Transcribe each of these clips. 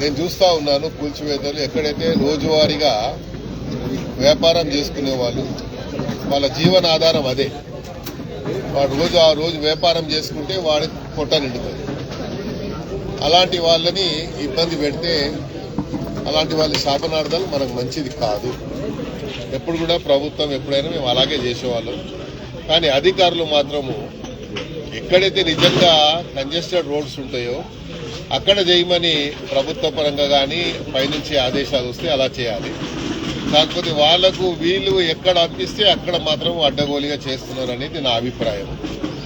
నేను చూస్తా ఉన్నాను కూల్చివేతలు ఎక్కడైతే రోజువారీగా వ్యాపారం చేసుకునే వాళ్ళు వాళ్ళ జీవన ఆధారం అదే. వాడు ఆ రోజు వ్యాపారం చేసుకుంటే వాడి పొట్ట నిండుతుంది. అలాంటి వాళ్ళని ఇబ్బంది పెడితే అలాంటి వాళ్ళ శాపనార్థాలు మనకు మంచిది కాదు. ఎప్పుడు కూడా ప్రభుత్వం ఎప్పుడైనా మేము అలాగే చేసేవాళ్ళం. కానీ అధికారులు మాత్రము ఎక్కడైతే నిజంగా కంజెస్టెడ్ రోడ్స్ ఉంటాయో అక్కడ చేయమని ప్రభుత్వ పరంగా కానీ పైనుంచి ఆదేశాలు వస్తే అలా చేయాలి. కాకపోతే వాళ్లకు వీళ్ళు ఎక్కడ అనిపిస్తే అక్కడ మాత్రం అడ్డగోలుగా చేస్తున్నారు అనేది నా అభిప్రాయం.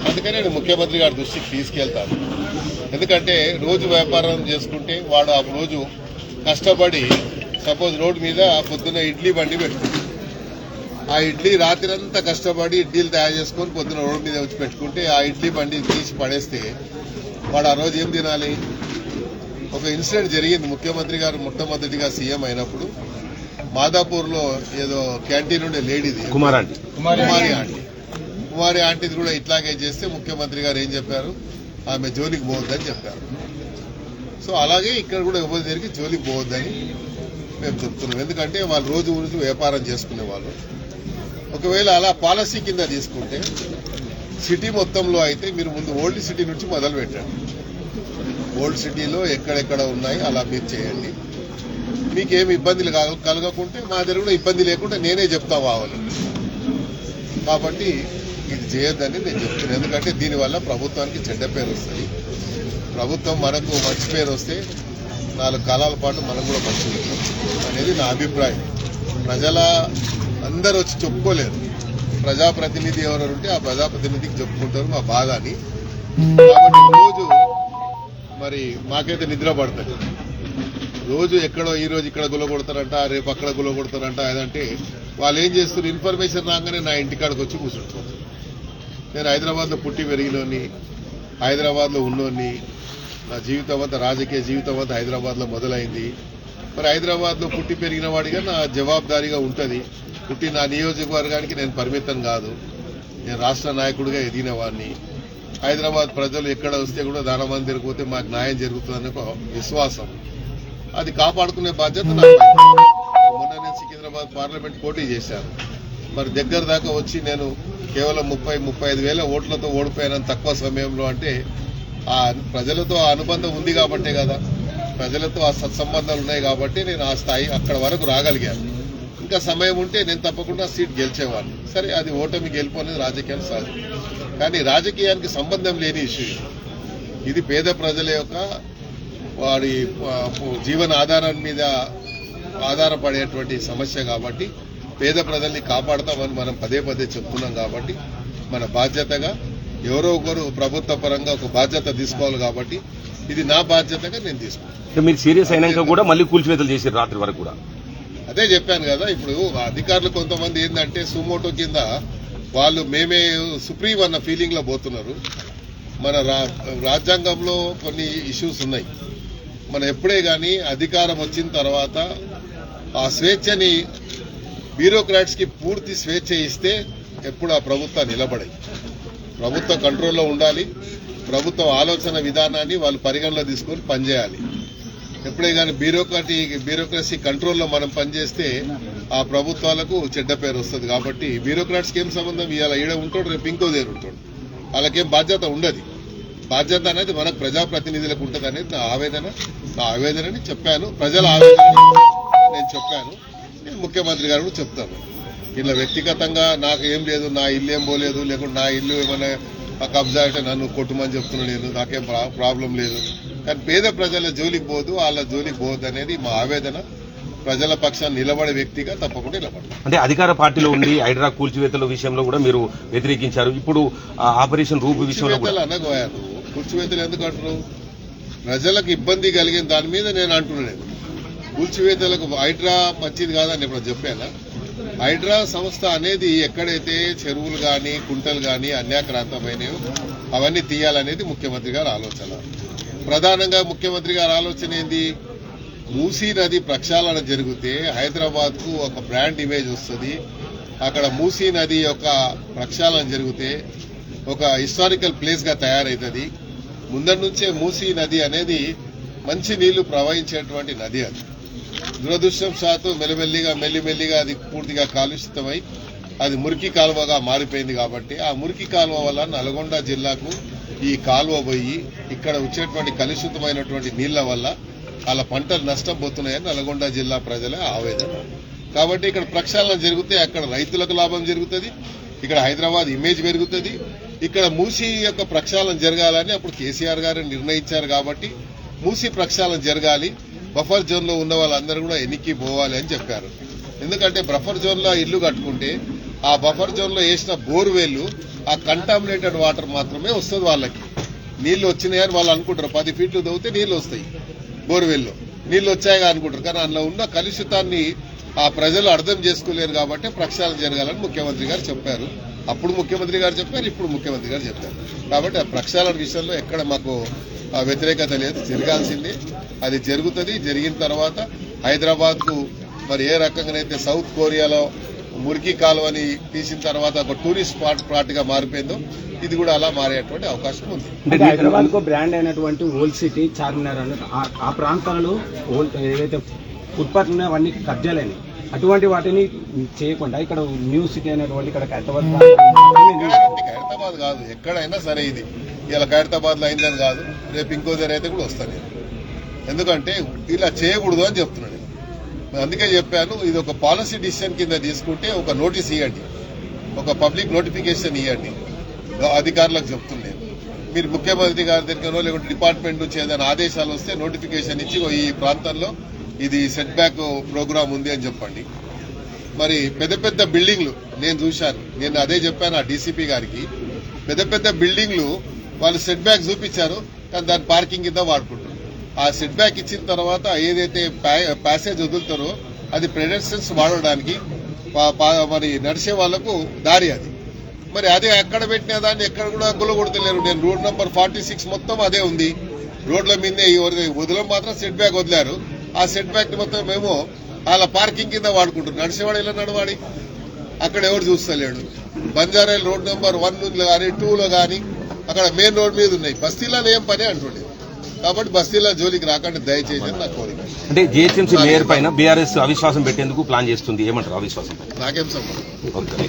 అందుకని నేను ముఖ్యమంత్రి గారి దృష్టికి తీసుకెళ్తాను. ఎందుకంటే రోజు వ్యాపారం చేసుకుంటే వాడు ఆ రోజు కష్టపడి సపోజ్ రోడ్డు మీద పొద్దున్న ఇడ్లీ బండి పెట్టుకుంటాడు. ఆ ఇడ్లీ రాత్రంతా కష్టపడి ఇడ్లీలు తయారు చేసుకొని పొద్దున్న రోడ్డు మీద వచ్చి పెట్టుకుంటే ఆ ఇడ్లీ బండి తీసి పడేస్తే వాడు ఆ రోజు ఏం తినాలి? ఒక ఇన్సిడెంట్ జరిగింది. ముఖ్యమంత్రి గారు మొట్టమొదటిగా సీఎం అయినప్పుడు మాదాపూర్లో ఏదో క్యాంటీన్ ఉండే లేడీది కుమారి ఆంటీది కూడా ఇట్లాగే చేస్తే ముఖ్యమంత్రి గారు ఏం చెప్పారు? ఆమె జోలికి పోవద్దని చెప్పారు. సో అలాగే ఇక్కడ కూడా ఎవరి దగ్గరికి జోలికి పోవద్దని మేము చెప్తున్నాం. ఎందుకంటే వాళ్ళు రోజు వ్యాపారం చేసుకునే వాళ్ళు. ఒకవేళ అలా పాలసీ కింద తీసుకుంటే సిటీ మొత్తంలో అయితే మీరు ముందు ఓల్డ్ సిటీ నుంచి మొదలు పెట్టండి. ఓల్డ్ సిటీలో ఎక్కడెక్కడ ఉన్నాయి అలా మీరు చేయండి. మీకేమి ఇబ్బందులు కలగకుంటే మా దగ్గర కూడా ఇబ్బంది లేకుండా నేనే చెప్తా కావాలని. కాబట్టి ఇది చేయొద్దని నేను చెప్తున్నాను. ఎందుకంటే దీనివల్ల ప్రభుత్వానికి చెడ్డ పేరు వస్తుంది. ప్రభుత్వం మనకు మంచి పేరు వస్తే 4 కాలాల పాటు మనం కూడా మంచి ఉంటాం అనేది నా అభిప్రాయం. ప్రజల అందరూ వచ్చి చెప్పుకోలేరు. ప్రజాప్రతినిధి ఎవరు ఉంటే ఆ ప్రజాప్రతినిధికి చెప్పుకుంటారు మా బాధ అని. కాబట్టి రోజు మరి మాకైతే నిద్ర పడుతుంది. రోజు ఎక్కడో ఈ రోజు ఇక్కడ గులగొడతారంట, రేపు అక్కడ గులగొడతారంట. అదంటే వాళ్ళు ఏం చేస్తారు? ఇన్ఫర్మేషన్ రాగానే నా ఇంటికాడికి వచ్చి కూర్చుంటారు. నేను హైదరాబాద్లో పుట్టి పెరిగినోని, హైదరాబాద్లో ఉన్నోని, నా జీవితం అంతా రాజకీయ జీవితం అంతా హైదరాబాద్లో మొదలైంది. మరి హైదరాబాద్లో పుట్టి పెరిగిన వాడిగా నా జవాబుదారీగా ఉంటుంది. పుట్టి నా నియోజకవర్గానికి నేను పరిమితం కాదు. నేను రాష్ట్ర నాయకుడిగా ఎదిగిన వాడిని. హైదరాబాద్ ప్రజలు ఎక్కడ వస్తే కూడా దానమంది తిరిగిపోతే మాకు న్యాయం జరుగుతుందనే ఒక విశ్వాసం. అది కాపాడుకునే బాధ్యత నాకు. మొన్న నేను సికింద్రాబాద్ పార్లమెంట్ పోటీ చేశాను. మరి దగ్గర దాకా వచ్చి నేను కేవలం 30-35 వేల ఓట్లతో ఓడిపోయాను తక్కువ సమయంలో. అంటే ఆ ప్రజలతో ఆ అనుబంధం ఉంది కాబట్టే కదా, ప్రజలతో ఆ సత్సంబంధాలు ఉన్నాయి కాబట్టి నేను ఆ స్థాయి అక్కడ వరకు రాగలిగాను. ఇంకా సమయం ఉంటే నేను తప్పకుండా సీట్ గెలిచేవాడిని. సరే, అది ఓటమి గెలుపు అనేది రాజకీయాలు సహజం. కానీ రాజకీయానికి సంబంధం లేని ఇష్యూ ఇది. పేద ప్రజల యొక్క వారి జీవన ఆధారం మీద ఆధారపడేటువంటి సమస్య కాబట్టి పేద ప్రజల్ని కాపాడతామని మనం పదే చెప్తున్నాం. కాబట్టి మన బాధ్యతగా ఎవరో ఒకరు ప్రభుత్వ పరంగా ఒక బాధ్యత తీసుకోవాలి. కాబట్టి ఇది నా బాధ్యతగా నేను తీసుకుంటాను. మీరు సీరియస్ అయినాక కూడా మళ్ళీ కూల్చివేతలు చేశారు రాత్రి వరకు కూడా. అదే చెప్పాను కదా. ఇప్పుడు అధికారులు కొంతమంది ఏంటంటే సుమోటో కింద వాళ్ళు మేమే సుప్రీం అన్న ఫీలింగ్ లో పోతున్నారు. మన రాజ్యాంగంలో కొన్ని ఇష్యూస్ ఉన్నాయి. మనం ఎప్పుడే కానీ అధికారం వచ్చిన తర్వాత ఆ స్వేచ్ఛని బ్యూరోక్రాట్స్ కి పూర్తి స్వేచ్ఛ ఇస్తే ఎప్పుడు ఆ ప్రభుత్వం నిలబడాయి. ప్రభుత్వ కంట్రోల్లో ఉండాలి. ప్రభుత్వం ఆలోచన విధానాన్ని వాళ్ళు పరిగణలో తీసుకొని పనిచేయాలి. ఎప్పుడే కానీ బ్యూరోక్రసీ కంట్రోల్లో మనం పనిచేస్తే ఆ ప్రభుత్వాలకు చెడ్డ పేరు వస్తుంది. కాబట్టి బ్యూరోక్రాట్స్కి ఏం సంబంధం? ఇవాళ ఈడ ఉంటాడు, రేపు ఇంకో దగ్గర ఉంటాడు. వాళ్ళకేం బాధ్యత ఉండదు. బాధ్యత అనేది మనకు ప్రజాప్రతినిధులకు ఉంటుంది అనేది నా ఆవేదనని చెప్పాను. ప్రజల ఆవేదన నేను చెప్పాను. నేను ముఖ్యమంత్రి గారు కూడా చెప్తాను. ఇలా వ్యక్తిగతంగా నాకు ఏం లేదు, నా ఇల్లు ఏం పోలేదు, లేకుంటే నా ఇల్లు ఏమైనా కబ్జా అంటే నన్ను కొట్టుమని చెప్తున్నాను. నేను నాకేం ప్రాబ్లం లేదు. కానీ పేద ప్రజల జోలికి పోదు, వాళ్ళ జోలికి పోదు అనేది మా ఆవేదన. ప్రజల పక్షాన్ని నిలబడే వ్యక్తిగా తప్పకుండా నిలబడతారు. అంటే అధికార పార్టీలో ఉండి హైడ్రా కూల్చివేతల విషయంలో కూడా మీరు వ్యతిరేకించారు. ఇప్పుడు ఆపరేషన్ రూపు విషయంలో అనగోయారు. కూల్చివేతలు ఎందుకు అంటారు? ప్రజలకు ఇబ్బంది కలిగిన దాని మీద నేను అంటున్నాను. కూల్చివేతలకు హైడ్రా మంచిది కాదని ఇప్పుడు చెప్పానా? హైడ్రా సంస్థ అనేది ఎక్కడైతే చెరువులు కానీ కుంటలు కానీ అన్యాక్రాంతమైనవి అవన్నీ తీయాలనేది ముఖ్యమంత్రి గారి ఆలోచన. ప్రధానంగా ముఖ్యమంత్రి గారి ఆలోచన ఏంది? మూసీ నది ప్రక్షాళన జరిగితే హైదరాబాద్ కు ఒక బ్రాండ్ ఇమేజ్ వస్తుంది. అక్కడ మూసీ నది యొక్క ప్రక్షాళన జరిగితే ఒక హిస్టారికల్ ప్లేస్ గా తయారైతుంది. ముందరి నుంచే మూసీ నది అనేది మంచి నీళ్లు ప్రవహించేటువంటి నది అది. దురదృష్టం శాతం మెల్లిమెల్లిగా అది పూర్తిగా కాలుషితమై అది మురికి కాలువగా మారిపోయింది. కాబట్టి ఆ మురికి కాలువ వల్ల నల్గొండ జిల్లాకు ఈ కాలువ పోయి ఇక్కడ వచ్చేటువంటి కలుషితమైనటువంటి నీళ్ల వల్ల వాళ్ళ పంటలు నష్టం పోతున్నాయని నల్గొండ జిల్లా ప్రజల ఆవేదన. కాబట్టి ఇక్కడ ప్రక్షాళన జరిగితే అక్కడ రైతులకు లాభం జరుగుతుంది, ఇక్కడ హైదరాబాద్ ఇమేజ్ పెరుగుతుంది. ఇక్కడ మూసీ యొక్క ప్రక్షాళన జరగాలని అప్పుడు కేసీఆర్ గారు నిర్ణయించారు. కాబట్టి మూసీ ప్రక్షాళన జరగాలి, బఫర్ జోన్ లో ఉన్న వాళ్ళందరూ కూడా ఎన్నికి పోవాలి అని చెప్పారు. ఎందుకంటే బఫర్ జోన్ లో ఇల్లు కట్టుకుంటే ఆ బఫర్ జోన్ లో వేసిన బోర్వెల్ ఆ కంటామినేటెడ్ వాటర్ మాత్రమే వస్తుంది. వాళ్ళకి నీళ్లు వచ్చినాయని వాళ్ళు అనుకుంటారు. 10 ఫీట్లు తవ్వితే నీళ్లు వస్తాయి, బోర్వెల్లో నీళ్లు వచ్చాయిగా అనుకుంటారు. కానీ అందులో ఉన్న కలుషితాన్ని ఆ ప్రజలు అర్థం చేసుకోలేరు. కాబట్టి ప్రక్షాళన జరగాలని ముఖ్యమంత్రి గారు చెప్పారు. అప్పుడు ముఖ్యమంత్రి గారు చెప్పారు, ఇప్పుడు ముఖ్యమంత్రి గారు చెప్పారు. కాబట్టి ఆ ప్రక్షాళన విషయంలో ఎక్కడ మాకు వ్యతిరేకత లేదు, జరగాల్సిందే. అది జరుగుతుంది. జరిగిన తర్వాత హైదరాబాద్ కు మరి ఏ రకంగానైతే సౌత్ కొరియాలో మురికి కాలువని తీసిన తర్వాత ఒక టూరిస్ట్ స్పాట్ గా మారిపోయిందో ఇది కూడా అలా మారేటువంటి అవకాశం ఉంది. హైదరాబాద్ కు బ్రాండ్ అయినటువంటి ఓల్డ్ సిటీ, చార్మినార్ అని ఆ ప్రాంతాలలో ఏదైతే ఫుట్పాత్ ఉన్నాయో అవన్నీ కబ్జాలని, అటువంటి వాటిని చేయకుండా ఇక్కడ న్యూ సిటీ అనేటువంటి ఇక్కడ ఖైరతాబాద్ కాదు, ఎక్కడైనా సరే ఇది ఇలా ఖైరతాబాద్ లో అయిందని కాదు, రేపు ఇంకో దగ్గర అయితే కూడా వస్తాను నేను. ఎందుకంటే ఇలా చేయకూడదు అని చెప్తున్నాను నేను. అందుకే చెప్పాను, ఇది ఒక పాలసీ డిసిషన్ కింద తీసుకుంటే ఒక నోటీస్ ఇవ్వండి, ఒక పబ్లిక్ నోటిఫికేషన్ ఇవ్వండి అధికారులకు చెప్తున్నాను. మీరు ముఖ్యమంత్రి గారి దగ్గర లేకుంటే డిపార్ట్మెంట్ నుంచి ఏదైనా ఆదేశాలు వస్తే నోటిఫికేషన్ ఇచ్చి ఈ ప్రాంతంలో ఇది సెట్ బ్యాక్ ప్రోగ్రామ్ ఉంది అని చెప్పండి. మరి పెద్ద పెద్ద బిల్డింగ్లు నేను చూశాను, నేను అదే చెప్పాను ఆ డీసీపీ గారికి. పెద్ద పెద్ద బిల్డింగ్లు వాళ్ళు సెట్ బ్యాక్ చూపించారు, కానీ దాని పార్కింగ్ కింద వాడుకుంటారు. ఆ సెట్ బ్యాక్ ఇచ్చిన తర్వాత ఏదైతే ప్యాసేజ్ వదులుతారో అది పెడెస్ట్రియన్స్ వాడడానికి మరి నడిచే వాళ్లకు దారి అది. మరి అదే ఎక్కడ పెట్టిన దాన్ని ఎక్కడ కూడా గుల్లగొడతలేరు. నేను రోడ్ నంబర్ 46 మొత్తం అదే ఉంది. రోడ్ల మీదే వదిలం మాత్రం సెట్ బ్యాక్ వదిలారు. ఆ సెట్ బ్యాక్ మొత్తం మేము వాళ్ళ పార్కింగ్ కింద వాడుకుంటున్నాం. నడిచేవాడు ఇలా నడవాడి, అక్కడ ఎవరు చూస్తలేడు. బంజారాయిల్ రోడ్ నంబర్ 1 కానీ 2లో కానీ అక్కడ మెయిన్ రోడ్ మీద ఉన్నాయి. బస్తీలలో ఏం పని అంటుండే. కాబట్టి బస్తీల జోలికి రాకండి దయచేసి నా కోరిక. అంటే జీహెచ్ఎంసీ మేయర్ పైన బీఆర్ఎస్ అవిశ్వాసం పెట్టేందుకు ప్లాన్ చేస్తుంది, ఏమంటారు అవిశ్వాసం? నాకేం సంబంధం.